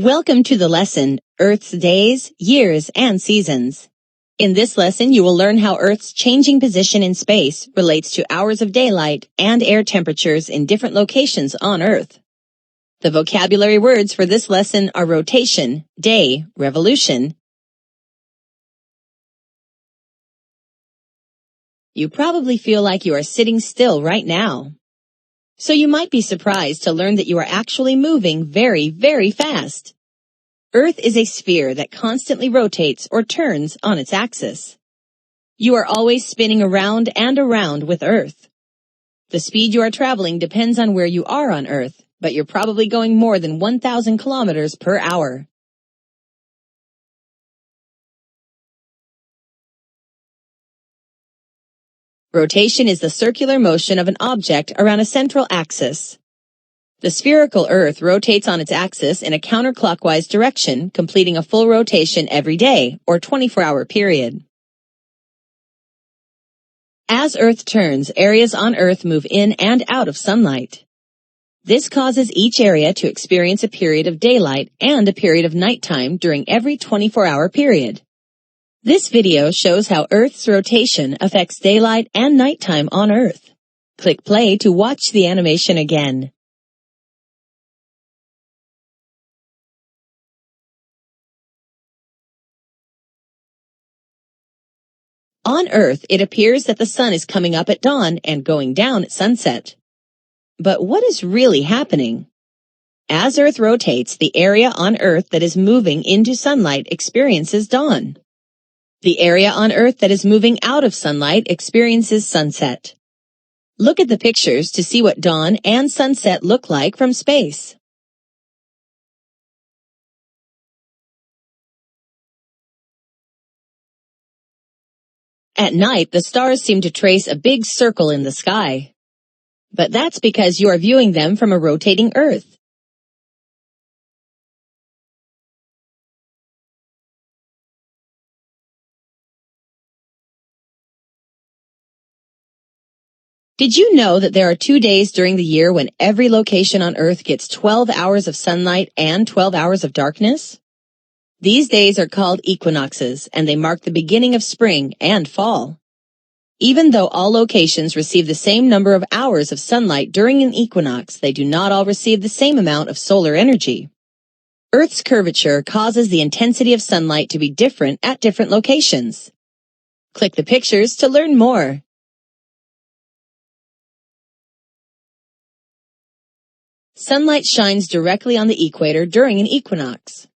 Welcome to the lesson, Earth's Days, Years, and Seasons. In this lesson, you will learn how Earth's changing position in space relates to hours of daylight and air temperatures in different locations on Earth. The vocabulary words for this lesson are rotation, day, revolution. You probably feel like you are sitting still right now. So you might be surprised to learn that you are actually moving very, very fast. Earth is a sphere that constantly rotates or turns on its axis. You are always spinning around and around with Earth. The speed you are traveling depends on where you are on Earth, but you're probably going more than 1,000 kilometers per hour. Rotation is the circular motion of an object around a central axis. The spherical Earth rotates on its axis in a counterclockwise direction, completing a full rotation every day, or 24-hour period. As Earth turns, areas on Earth move in and out of sunlight. This causes each area to experience a period of daylight and a period of nighttime during every 24-hour period. This video shows how Earth's rotation affects daylight and nighttime on Earth. Click play to watch the animation again. On Earth, it appears that the sun is coming up at dawn and going down at sunset. But what is really happening? As Earth rotates, the area on Earth that is moving into sunlight experiences dawn. The area on Earth that is moving out of sunlight experiences sunset. Look at the pictures to see what dawn and sunset look like from space. At night, the stars seem to trace a big circle in the sky. But that's because you are viewing them from a rotating Earth. Did you know that there are 2 days during the year when every location on Earth gets 12 hours of sunlight and 12 hours of darkness? These days are called equinoxes, and they mark the beginning of spring and fall. Even though all locations receive the same number of hours of sunlight during an equinox, they do not all receive the same amount of solar energy. Earth's curvature causes the intensity of sunlight to be different at different locations. Click the pictures to learn more. Sunlight shines directly on the equator during an equinox.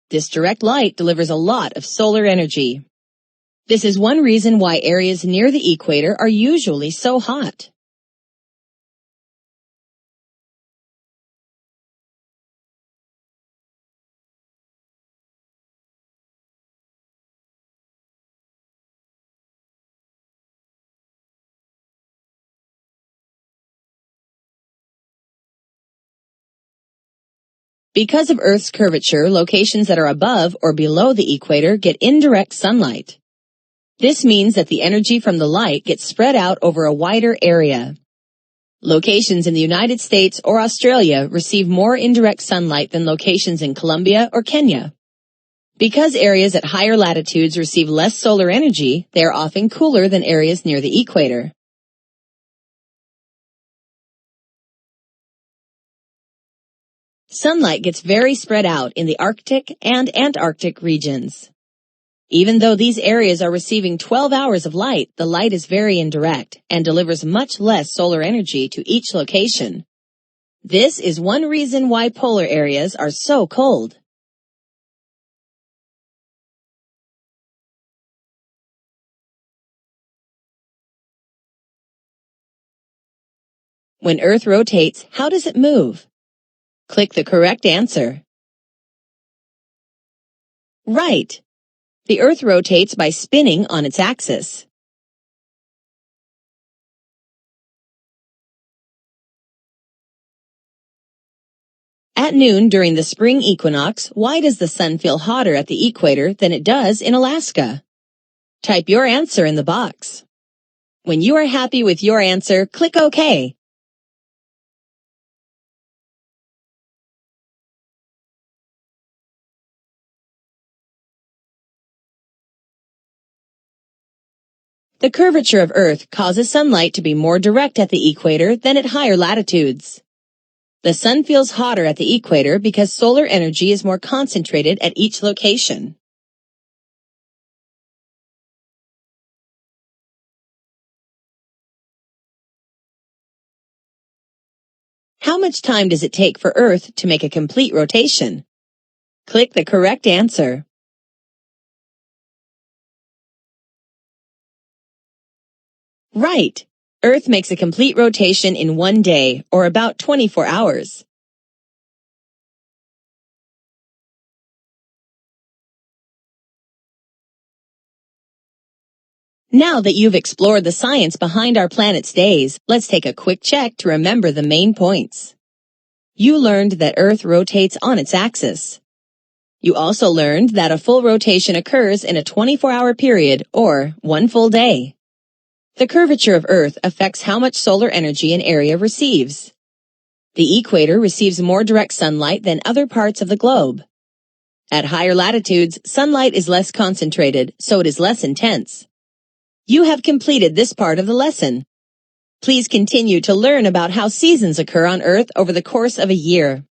This direct light delivers a lot of solar energy. This is one reason why areas near the equator are usually so hot. Because of Earth's curvature, locations that are above or below the equator get indirect sunlight. This means that the energy from the light gets spread out over a wider area. Locations in the United States or Australia receive more indirect sunlight than locations in Colombia or Kenya. Because areas at higher latitudes receive less solar energy, they are often cooler than areas near the equator. Sunlight gets very spread out in the Arctic and Antarctic regions. Even though these areas are receiving 12 hours of light, the light is very indirect and delivers much less solar energy to each location. This is one reason why polar areas are so cold. When Earth rotates, how does it move? Click the correct answer. Right. The Earth rotates by spinning on its axis. At noon during the spring equinox, why does the sun feel hotter at the equator than it does in Alaska? Type your answer in the box. When you are happy with your answer, click OK. The curvature of Earth causes sunlight to be more direct at the equator than at higher latitudes. The sun feels hotter at the equator because solar energy is more concentrated at each location. How much time does it take for Earth to make a complete rotation? Click the correct answer. Right. Earth makes a complete rotation in 1 day, or about 24 hours. Now that you've explored the science behind our planet's days, let's take a quick check to remember the main points. You learned that Earth rotates on its axis. You also learned that a full rotation occurs in a 24-hour period, or 1 full day. The curvature of Earth affects how much solar energy an area receives. The equator receives more direct sunlight than other parts of the globe. At higher latitudes, sunlight is less concentrated, so it is less intense. You have completed this part of the lesson. Please continue to learn about how seasons occur on Earth over the course of a year.